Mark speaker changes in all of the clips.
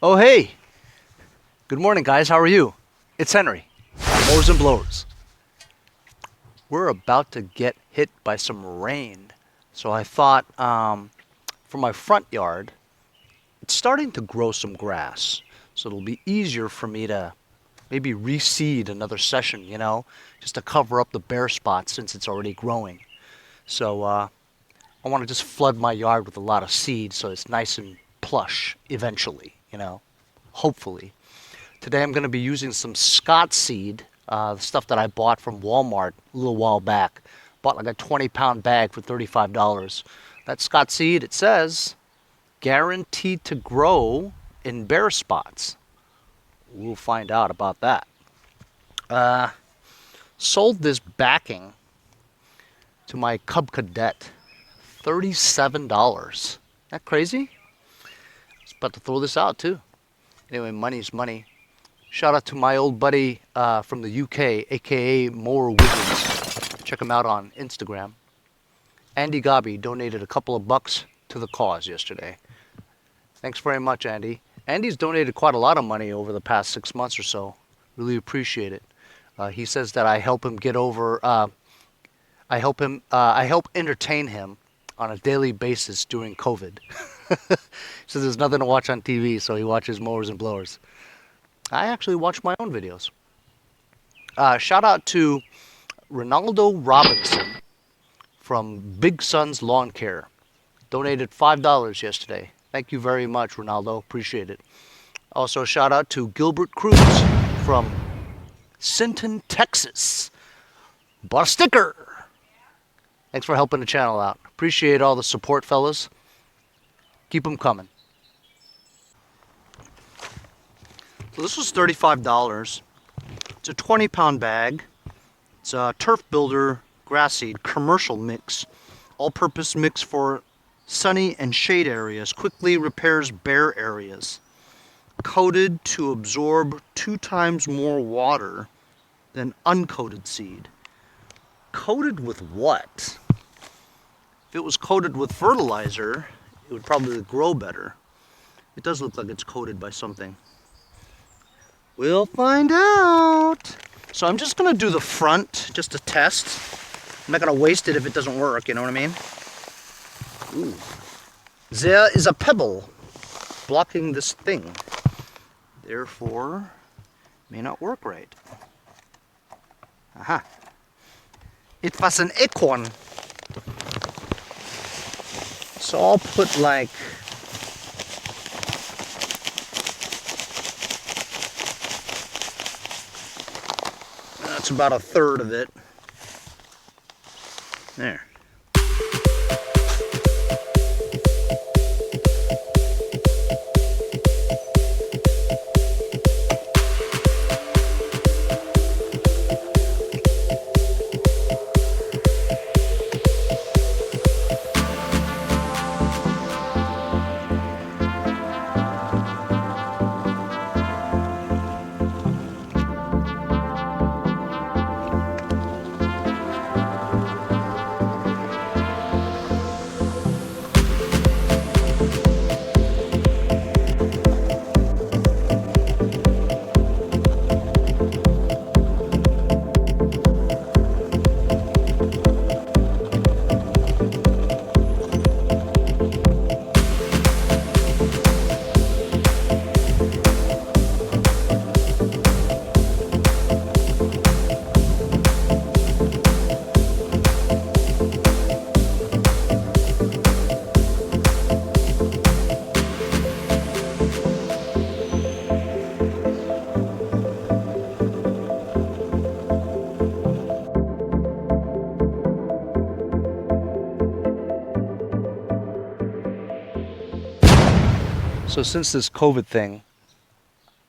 Speaker 1: Oh, hey. Good morning, guys. How are you? It's Henry, Mowers and Blowers. We're about to get hit by some rain. So I thought for my front yard, it's starting to grow some grass. So it'll be easier for me to maybe reseed another session, you know, just to cover up the bare spots since it's already growing. So I want to just flood my yard with a lot of seed so it's nice and plush eventually, you know, hopefully. Today I'm going to be using some Scott seed, the stuff that I bought from Walmart a little while back. Bought like a 20-pound bag for $35. That Scott seed, it says, guaranteed to grow in bare spots. We'll find out about that. Sold this backing to my Cub Cadet. $37. Isn't that crazy? I was about to throw this out too. Anyway, money's money. Shout out to my old buddy from the UK, aka Mower Wizards. Check him out on Instagram. Andy Gobby donated a couple of bucks to the cause yesterday. Thanks very much, Andy. Andy's donated quite a lot of money over the past 6 months or so. Really appreciate it. He says that I help him get over. I help entertain him on a daily basis during COVID. So there's nothing to watch on TV, so he watches Mowers and Blowers. I actually watch my own videos. Shout out to Ronaldo Robinson from Big Sun's Lawn Care. Donated $5 yesterday. Thank you very much, Ronaldo. Appreciate it. Also, shout out to Gilbert Cruz from Sinton, Texas. Bought a sticker. Thanks for helping the channel out. Appreciate all the support, fellas. Keep them coming. So this was $35. It's a 20-pound bag. It's a Turf Builder grass seed commercial mix. All-purpose mix for sunny and shade areas. Quickly repairs bare areas. Coated to absorb 2 times more water than uncoated seed. Coated with what? If it was coated with fertilizer, it would probably grow better. It does look like it's coated by something. We'll find out. So I'm just gonna do the front just to test. I'm not gonna waste it if it doesn't work, you know what I mean? Ooh. There is a pebble blocking this thing. Therefore, may not work right. Aha. It was an acorn. So I'll put like that's about a third of it. There. So since this COVID thing,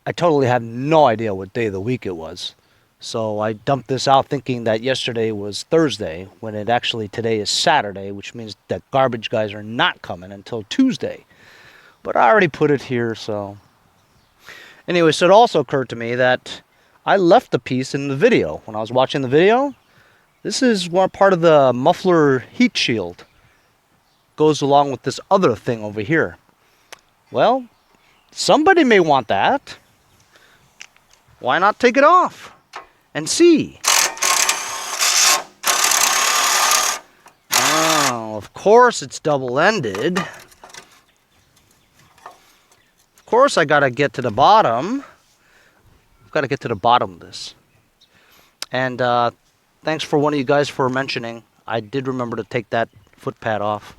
Speaker 1: I totally had no idea what day of the week it was. So I dumped this out thinking that yesterday was Thursday, when it actually today is Saturday, which means that garbage guys are not coming until Tuesday. But I already put it here, so. Anyway, so it also occurred to me that I left the piece in the video. When I was watching the video, this is one part of the muffler heat shield. Goes along with this other thing over here. Well, Somebody may want that. Why not take it off and see? Oh, of course it's double-ended. Of course I gotta get to the bottom. I've got to get to the bottom of this. And thanks for one of you guys for mentioning. I did remember to take that foot pad off.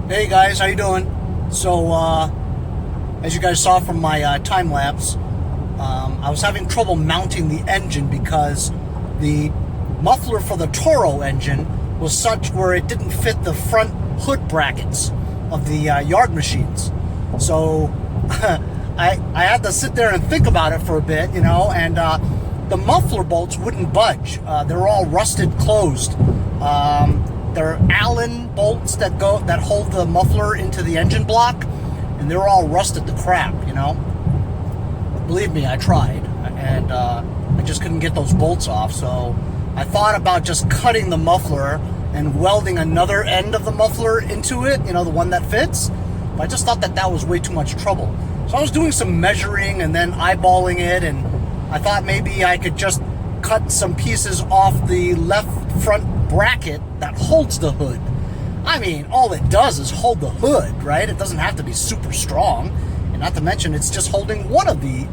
Speaker 1: Hey guys, how you doing? So, as you guys saw from my time lapse, I was having trouble mounting the engine because the muffler for the Toro engine was such where it didn't fit the front hood brackets of the Yardmachines. So, I had to sit there and think about it for a bit, you know, and the muffler bolts wouldn't budge. They're all rusted closed. They're Allen bolts that hold the muffler into the engine block, and they're all rusted to crap, you know. Believe me, I tried, and I just couldn't get those bolts off. So I thought about just cutting the muffler and welding another end of the muffler into it, you know, the one that fits. But I just thought that was way too much trouble. So I was doing some measuring and then eyeballing it, and I thought maybe I could just cut some pieces off the left front bracket that holds the hood. I mean, all it does is hold the hood, right? It doesn't have to be super strong, and not to mention it's just holding one of the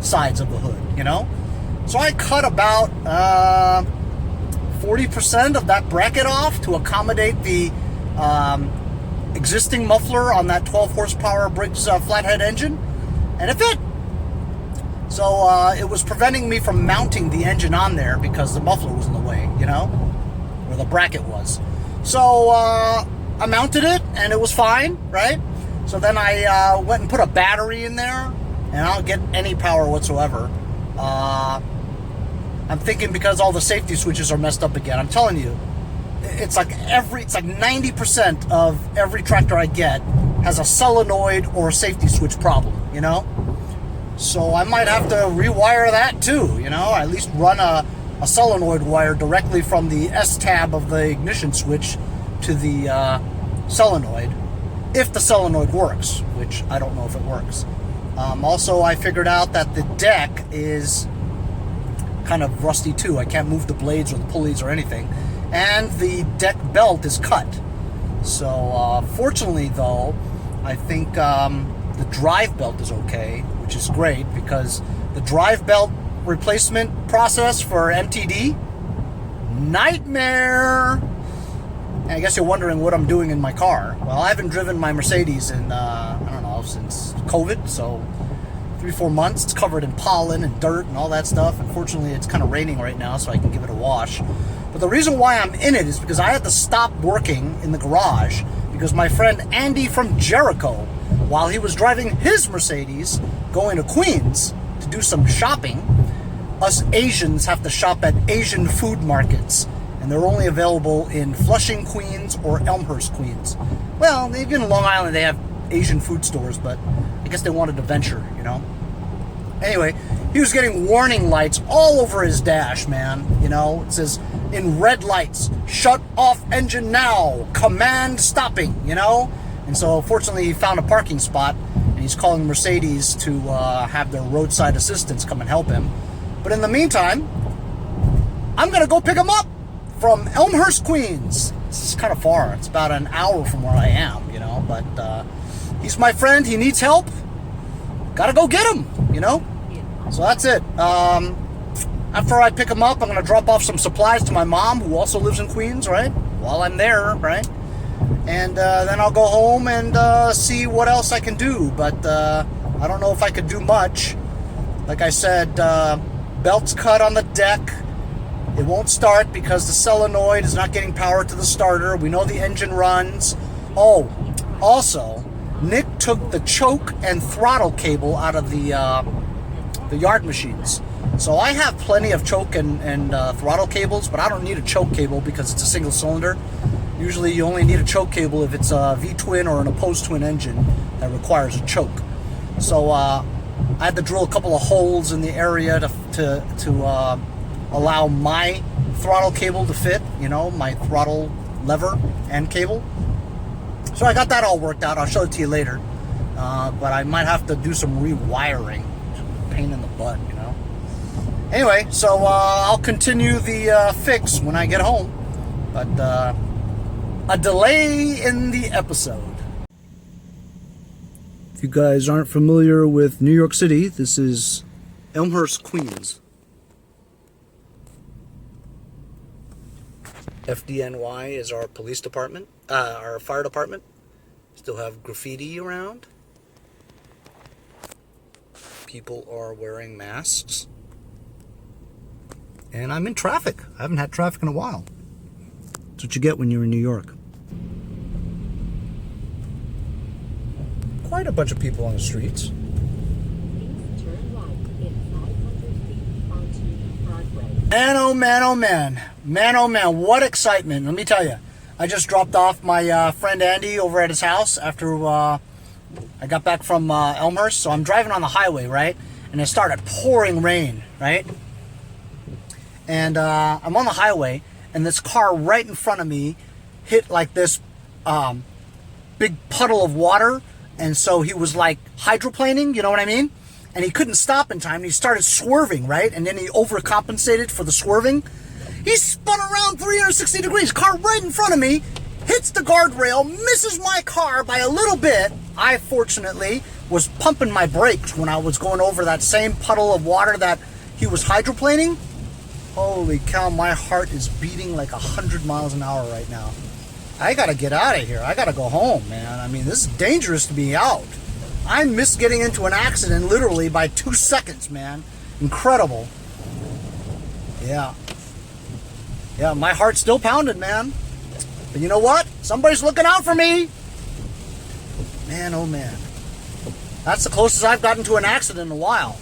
Speaker 1: sides of the hood, you know? So I cut about 40% of that bracket off to accommodate the existing muffler on that 12 horsepower Briggs Flathead engine, and it fit. So it was preventing me from mounting the engine on there because the muffler was in the way, you know, where the bracket was. So I mounted it and it was fine, right? So then I went and put a battery in there, and I don't get any power whatsoever.
Speaker 2: I'm thinking because all the safety switches are messed up again. I'm telling you, it's like 90% of every tractor I get has a solenoid or a safety switch problem, you know? So I might have to rewire that too, you know? At least run a solenoid wire directly from the S-tab of the ignition switch to the solenoid, if the solenoid works, which I don't know if it works. Also, I figured out that the deck is kind of rusty too. I can't move the blades or the pulleys or anything. And the deck belt is cut. So, fortunately though, I think the drive belt is okay, which is great because the drive belt replacement process for MTD, nightmare. And I guess you're wondering what I'm doing in my car. Well, I haven't driven my Mercedes in, I don't know, since COVID, so 3-4 months. It's covered in pollen and dirt and all that stuff. Unfortunately, it's kind of raining right now, so I can give it a wash. But the reason why I'm in it is because I had to stop working in the garage because my friend Andy from Jericho, while he was driving his Mercedes going to Queens to do some shopping, us Asians have to shop at Asian food markets, and they're only available in Flushing, Queens or Elmhurst, Queens. Well, even in Long Island they have Asian food stores, but I guess they wanted to venture, you know? Anyway, he was getting warning lights all over his dash, man. You know, it says, in red lights, shut off engine now, command stopping, you know? And so, fortunately, he found a parking spot, and he's calling Mercedes to have their roadside assistants come and help him. But in the meantime, I'm going to go pick him up from Elmhurst, Queens. This is kind of far. It's about an hour from where I am, you know? But he's my friend. He needs help. Gotta go get him, you know? So that's it. After I pick him up, I'm going to drop off some supplies to my mom, who also lives in Queens, right? While I'm there, right? And then I'll go home and see what else I can do. But I don't know if I could do much. Like I said, belt's cut on the deck. It won't start because the solenoid is not getting power to the starter. We know the engine runs. Oh, also, Nick took the choke and throttle cable out of the Yardmachines. So I have plenty of choke and throttle cables, but I don't need a choke cable because it's a single cylinder. Usually you only need a choke cable if it's a V-twin or an opposed twin engine that requires a choke. So I had to drill a couple of holes in the area to allow my throttle cable to fit, you know, my throttle lever and cable. So I got that all worked out. I'll show it to you later. But I might have to do some rewiring. Pain in the butt, you know. Anyway, so I'll continue the fix when I get home. But a delay in the episode. If you guys aren't familiar with New York City, this is Elmhurst, Queens. FDNY is our police department, our fire department. Still have graffiti around. People are wearing masks. And I'm in traffic. I haven't had traffic in a while. That's what you get when you're in New York. Quite a bunch of people on the streets. Man, oh man, oh man. Man, oh man, what excitement. Let me tell you. I just dropped off my friend Andy over at his house after I got back from Elmhurst. So I'm driving on the highway, right? And it started pouring rain, right? And I'm on the highway, and this car right in front of me hit like this big puddle of water. And so he was like hydroplaning, you know what I mean? And he couldn't stop in time. And he started swerving, right? And then he overcompensated for the swerving. He spun around 360 degrees. Car right in front of me hits the guardrail, misses my car by a little bit. I, fortunately, was pumping my brakes when I was going over that same puddle of water that he was hydroplaning. Holy cow, my heart is beating like 100 miles an hour right now. I gotta get out of here. I gotta go home, man. I mean, this is dangerous to be out. I missed getting into an accident literally by 2 seconds, man. Incredible. Yeah. Yeah, my heart's still pounding, man. But you know what? Somebody's looking out for me. Man, oh man. That's the closest I've gotten to an accident in a while.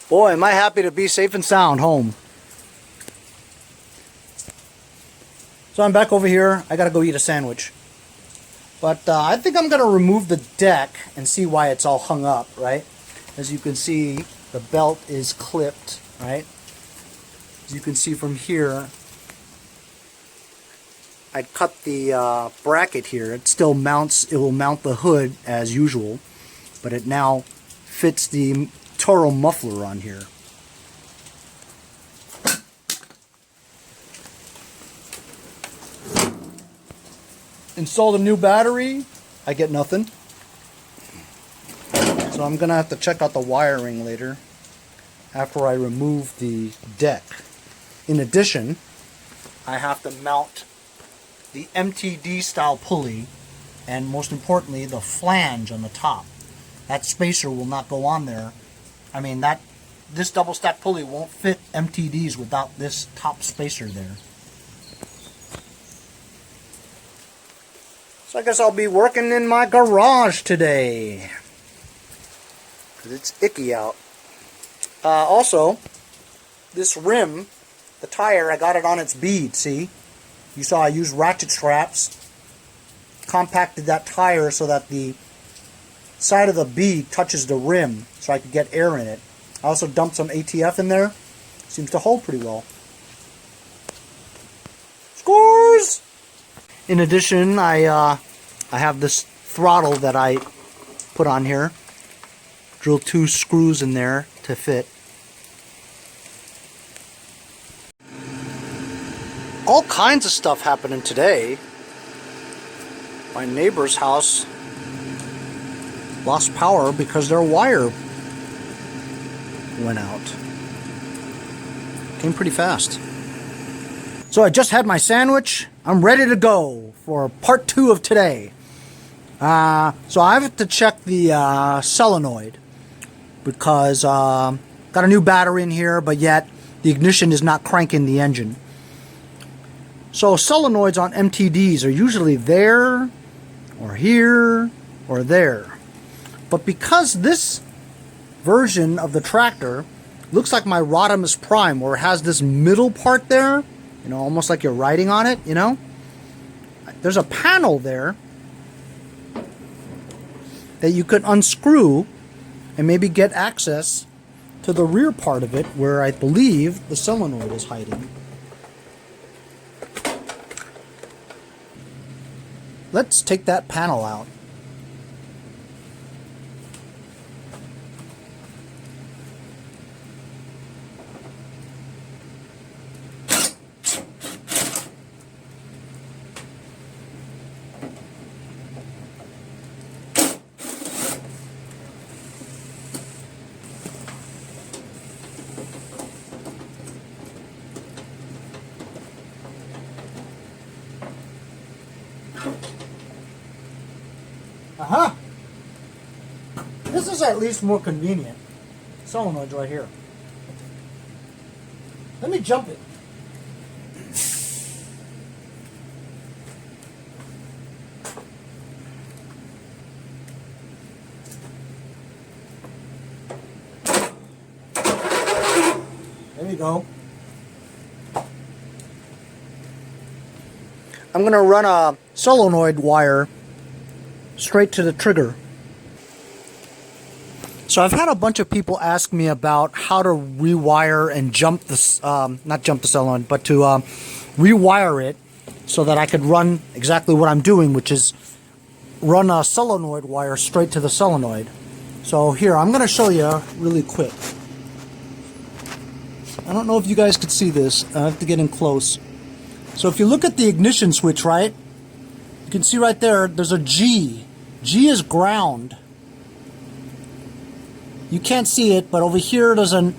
Speaker 2: Boy, am I happy to be safe and sound home. So I'm back over here. I gotta go eat a sandwich. But I think I'm gonna remove the deck and see why it's all hung up, right? As you can see, the belt is clipped, right? As you can see from here, I cut the bracket here. It still mounts, it will mount the hood as usual, but it now fits the Toro muffler on here. Install the new battery, I get nothing. So I'm gonna have to check out the wiring later after I remove the deck. In addition, I have to mount the MTD style pulley and most importantly the flange on the top. That spacer will not go on there. I mean, this double stack pulley won't fit MTDs without this top spacer there. So I guess I'll be working in my garage today because it's icky out. Also, this rim, the tire, I got it on its bead, see? You saw I used ratchet straps, compacted that tire so that the side of the bead touches the rim so I could get air in it. I also dumped some ATF in there. Seems to hold pretty well. Scores! In addition, I have this throttle that I put on here. Drilled 2 screws in there to fit. All kinds of stuff happening today. My neighbor's house lost power because their wire went out. Came pretty fast. So I just had my sandwich. I'm ready to go for part 2 of today. So I have to check the solenoid because got a new battery in here, but yet the ignition is not cranking the engine. So solenoids on MTDs are usually there, or here, or there. But because this version of the tractor looks like my Rodimus Prime, where it has this middle part there, you know, almost like you're riding on it, you know, there's a panel there that you could unscrew and maybe get access to the rear part of it where I believe the solenoid is hiding. Let's take that panel out. Uh-huh. This is at least more convenient. Solenoid's right here. Let me jump it. There you go. I'm going to run a solenoid wire straight to the trigger. So I've had a bunch of people ask me about how to rewire and jump this, not jump the solenoid, but to rewire it so that I could run exactly what I'm doing, which is run a solenoid wire straight to the solenoid. So here, I'm going to show you really quick. I don't know if you guys could see this. I have to get in close. So if you look at the ignition switch, right, you can see right there, there's a G. G is ground. You can't see it, but over here there's a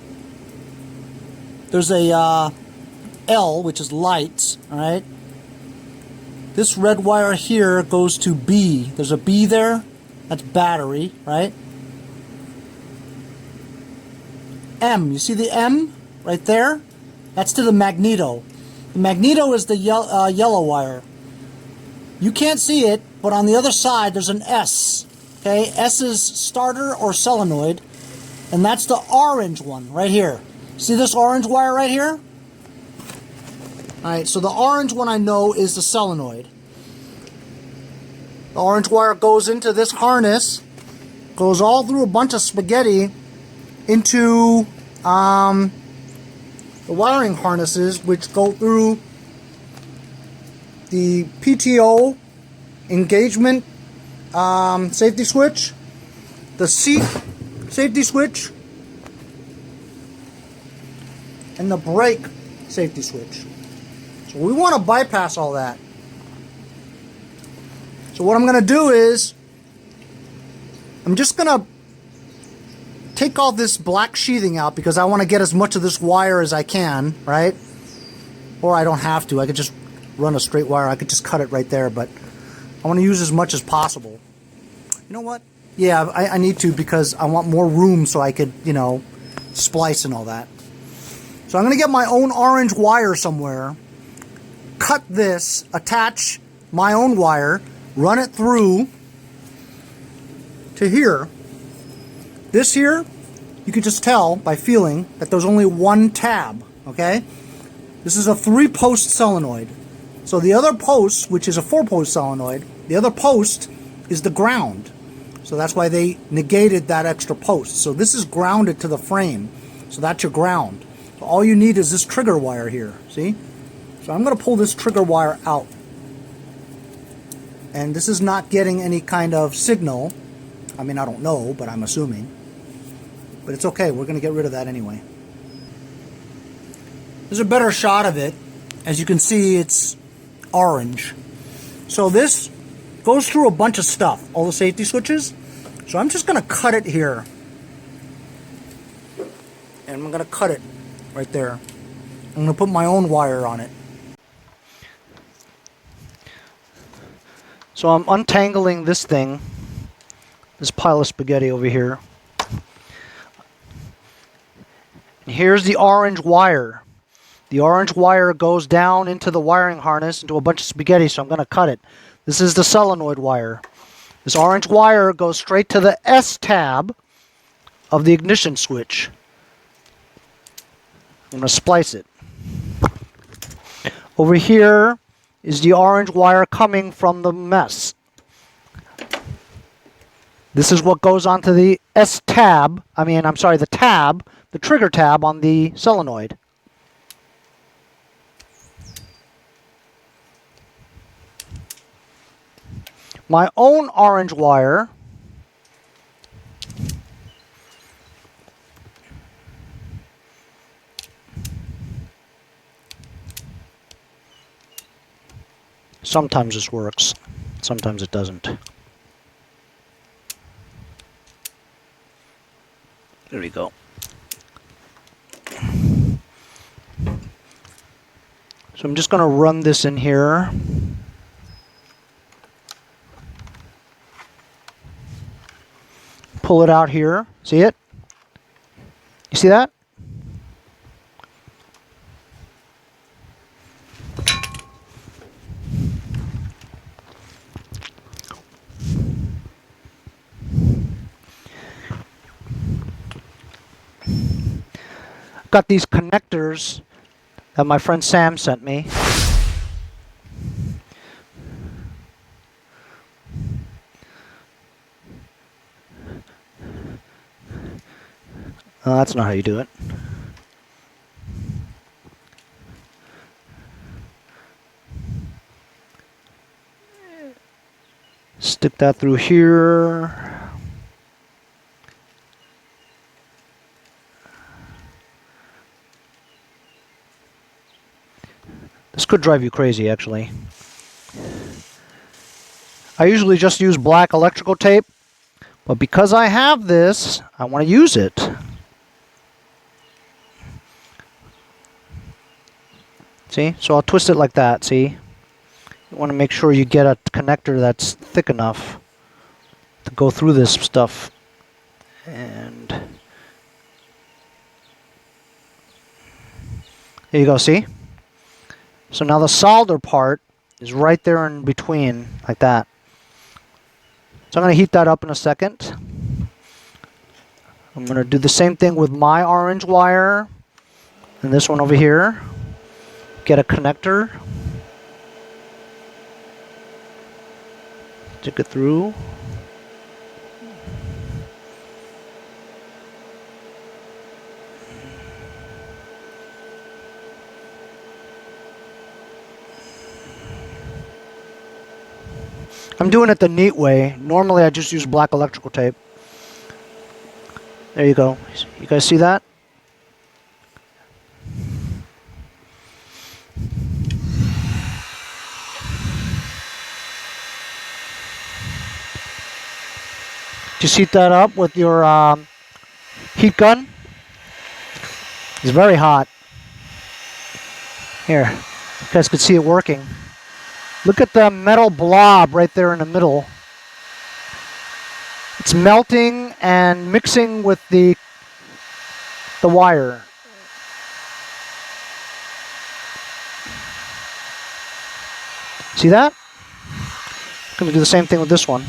Speaker 2: L, which is lights, all right? This red wire here goes to B. There's a B there. That's battery, right? M, you see the M right there? That's to the magneto. The magneto is the yellow wire. You can't see it, but on the other side there's an S. Okay, S is starter or solenoid. And that's the orange one right here. See this orange wire right here? Alright, so the orange one I know is the solenoid. The orange wire goes into this harness, goes all through a bunch of spaghetti into the wiring harnesses, which go through the PTO engagement safety switch, the seat safety switch, and the brake safety switch. So we want to bypass all that. So what I'm going to do is I'm just going to take all this black sheathing out because I want to get as much of this wire as I can, right? Or I don't have to. I could just run a straight wire. I could just cut it right there, but I want to use as much as possible. You know what? Yeah, I need to because I want more room so I could, you know, splice and all that. So I'm going to get my own orange wire somewhere, cut this, attach my own wire, run it through to here. This here, you can just tell by feeling that there's only one tab, okay? This is a 3-post solenoid. So the other post, which is a 4-post solenoid, the other post is the ground. So that's why they negated that extra post. So this is grounded to the frame. So that's your ground. So all you need is this trigger wire here, see? So I'm going to pull this trigger wire out. And this is not getting any kind of signal. I mean, I don't know, but I'm assuming. But it's okay, we're going to get rid of that anyway. There's a better shot of it. As you can see, it's orange. So this goes through a bunch of stuff, all the safety switches. So I'm just going to cut it here. And I'm going to cut it right there. I'm going to put my own wire on it.
Speaker 1: So I'm untangling this thing, this pile of spaghetti over here. And here's the orange wire. The orange wire goes down into the wiring harness into a bunch of spaghetti, so I'm going to cut it. This is the solenoid wire. This orange wire goes straight to the S tab of the ignition switch. I'm going to splice it. Over here is the orange wire coming from the mess. This is what goes onto the S tab, the tab, the trigger tab on the solenoid. My own orange wire sometimes this works, sometimes it doesn't. There we go. So I'm just going to run this in here. Pull it out here. See it? You see that? Got these connectors that my friend Sam sent me. Oh, that's not how you do it. Stick that through here. This could drive you crazy, actually. I usually just use black electrical tape, but because I have this, I want to use it. See? So I'll twist it like that, see? You want to make sure you get a connector that's thick enough to go through this stuff. And there you go, see? So now the solder part is right there in between, like that. So I'm going to heat that up in a second.
Speaker 2: I'm going to do the same thing with my orange wire and this one over here. Get a connector. Stick it through. I'm doing it the neat way. Normally I just use black electrical tape. There you go. You guys see that? Just heat that up with your heat gun. It's very hot. Here, you guys can see it working. Look at the metal blob right there in the middle. It's melting and mixing with the wire. See that? I'm going to do the same thing with this one.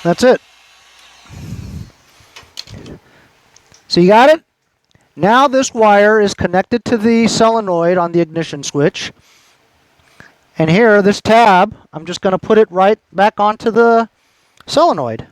Speaker 2: That's it. So you got it? Now this wire is connected to the solenoid on the ignition switch. And here, this tab, I'm just going to put it right back onto the solenoid.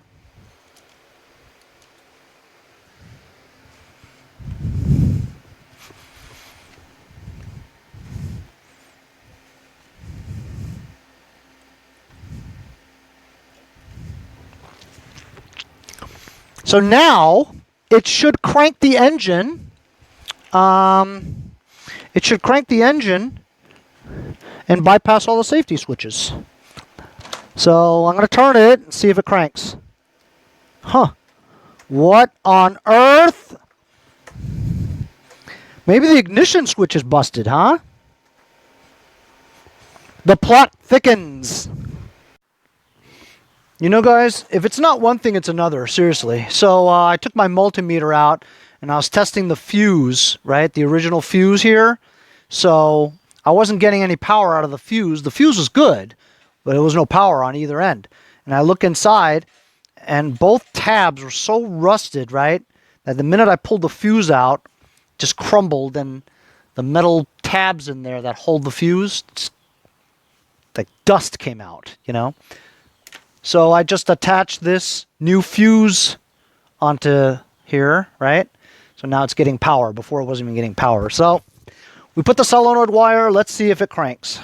Speaker 2: So now it should crank the engine. It should crank the engine and bypass all the safety switches. So I'm going to turn it and see if it cranks. Huh. What on earth? Maybe the ignition switch is busted, huh? The plot thickens. You know, guys, if it's not one thing, it's another, seriously. So I took my multimeter out, and I was testing the fuse, right? The original fuse here. So I wasn't getting any power out of the fuse. The fuse was good, but there was no power on either end. And I look inside, and both tabs were so rusted, right, that the minute I pulled the fuse out, it just crumbled, and the metal tabs in there that hold the fuse, like dust came out, you know? So I just attached this new fuse onto here, right? So now it's getting power. Before it wasn't even getting power. So we put the solenoid wire. Let's see if it cranks.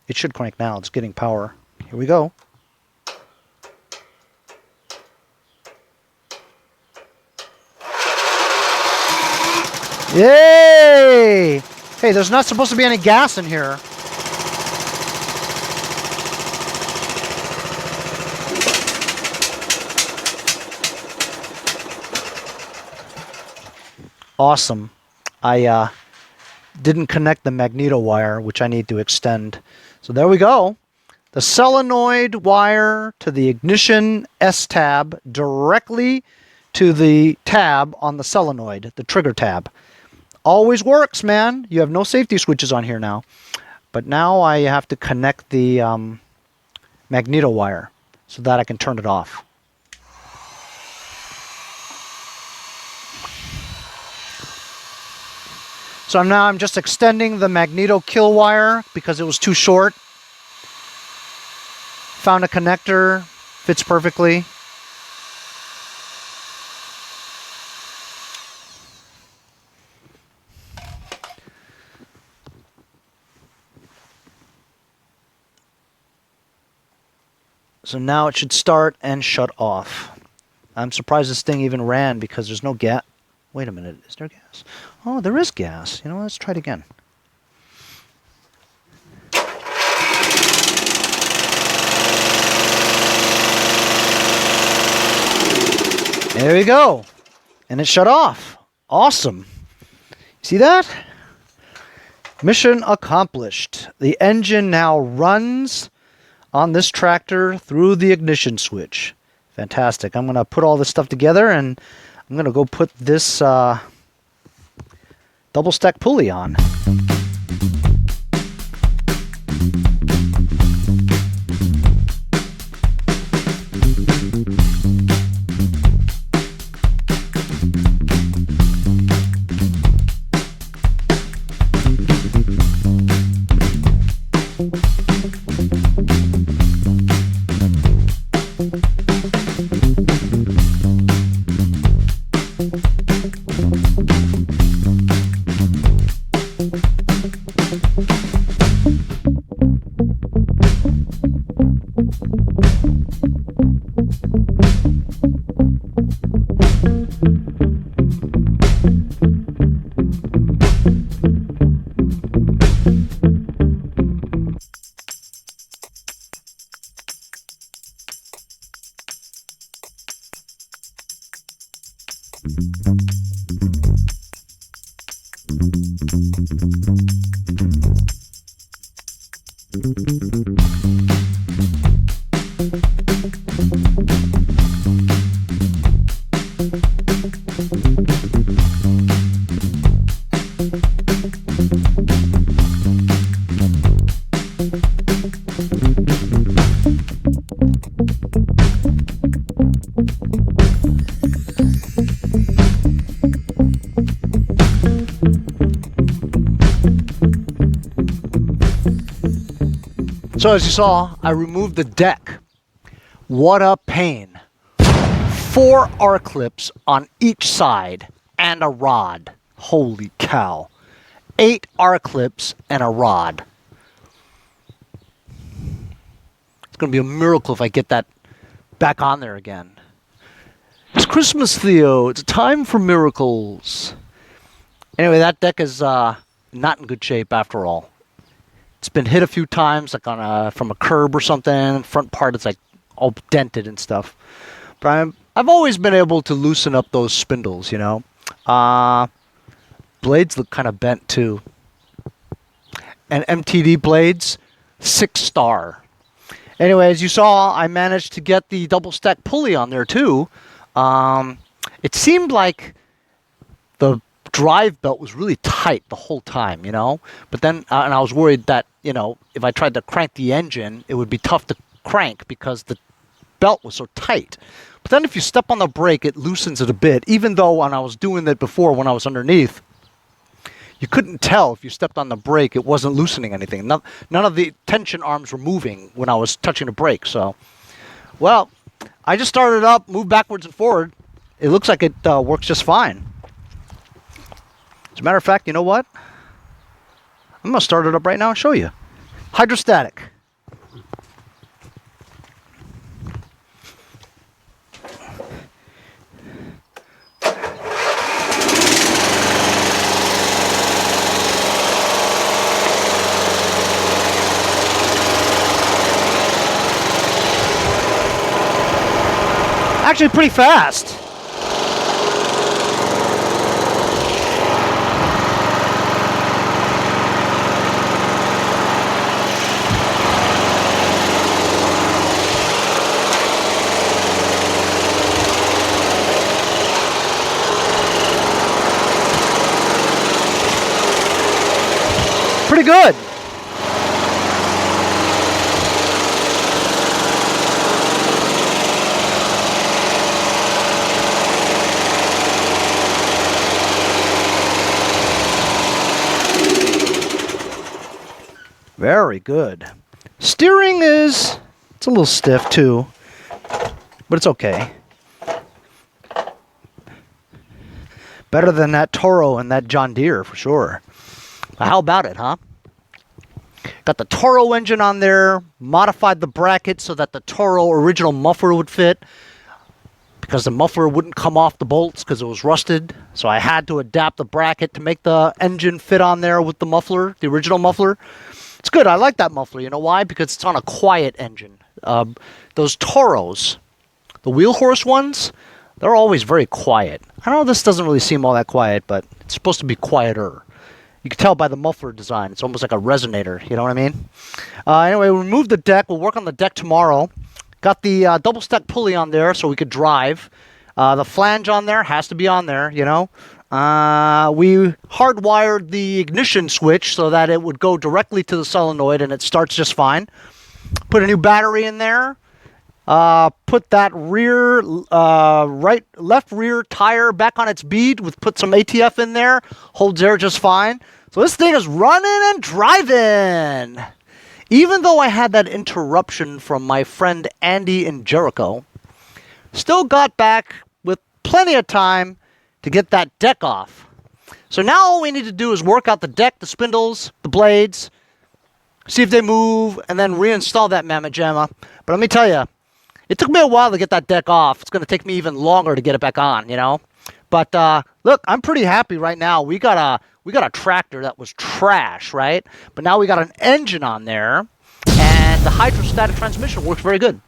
Speaker 2: It should crank now. It's getting power. Here we go. Yay! Hey, there's not supposed to be any gas in here. Awesome. I didn't connect the magneto wire, which I need to extend. So there we go. The solenoid wire to the ignition S-tab directly to the tab on the solenoid, the trigger tab. Always works, man. You have no safety switches on here now. But now I have to connect the magneto wire so that I can turn it off. So now I'm just extending the magneto kill wire because it was too short. Found a connector, fits perfectly. So now it should start and shut off. I'm surprised this thing even ran because there's no gas. Wait a minute, is there gas? Oh, there is gas. You know what, let's try it again. There we go. And it shut off. Awesome. See that? Mission accomplished. The engine now runs on this tractor through the ignition switch.
Speaker 1: Fantastic. I'm going to put all this stuff together, and I'm going to go put this double stack pulley on. So as you saw, I removed the deck. What a pain. 4 R-clips on each side and a rod. Holy cow. 8 R-clips and a rod. It's going to be a miracle if I get that back on there again. It's Christmas, Theo. It's a time for miracles. Anyway, that deck is not in good shape after all. It's been hit a few times, like on from a curb or something. Front part is like all dented and stuff. But I've always been able to loosen up those spindles, you know. Blades look kind of bent too. And MTD blades, 6-star. Anyway, as you saw, I managed to get the double stack pulley on there too. It seemed like the drive belt was really tight the whole time, you know. But then, and I was worried that, you know, if I tried to crank the engine, it would be tough to crank because the belt was so tight. But then if you step on the brake, it loosens it a bit, even though when I was doing it before when I was underneath, you couldn't tell if you stepped on the brake, it wasn't loosening anything. None of the tension arms were moving when I was touching the brake. So, well, I just started it up, moved backwards and forward. It looks like it works just fine. As a matter of fact, you know what? I'm going to start it up right now and show you. Hydrostatic. Actually pretty fast. Pretty good. Very good. Steering it's a little stiff too, but it's okay. Better than that Toro and that John Deere for sure. How about it, huh? Got the Toro engine on there, modified the bracket so that the Toro original muffler would fit, because the muffler wouldn't come off the bolts because it was rusted. So I had to adapt the bracket to make the engine fit on there with the muffler, the original muffler. It's good. I like that muffler. You know why? Because it's on a quiet engine. Those Toros, the wheel horse ones, they're always very quiet. I know this doesn't really seem all that quiet, but it's supposed to be quieter. You can tell by the muffler design. It's almost like a resonator. You know what I mean? Anyway, we removed the deck. We'll work on the deck tomorrow. Got the double stack pulley on there so we could drive. The flange on there has to be on there, you know. We hardwired the ignition switch so that it would go directly to the solenoid and it starts just fine. Put a new battery in there. Put that left rear tire back on its bead. Put some ATF in there. Holds air just fine. So this thing is running and driving. Even though I had that interruption from my friend Andy in Jericho, still got back with plenty of time to get that deck off. So now all we need to do is work out the deck, the spindles, the blades, see if they move, and then reinstall that mamma jamma. But let me tell you, it took me a while to get that deck off. It's going to take me even longer to get it back on, you know. But look, I'm pretty happy right now. We got a tractor that was trash, right? But now we got an engine on there, and the hydrostatic transmission works very good.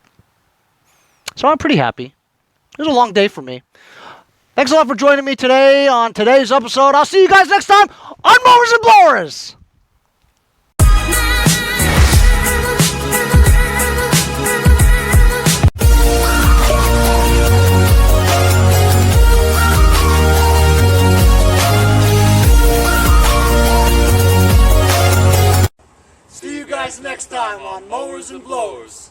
Speaker 1: So I'm pretty happy. It was a long day for me. Thanks a lot for joining me today on today's episode. I'll see you guys next time on Mowers and Blowers.
Speaker 2: See you guys next time on Mowers and Blowers.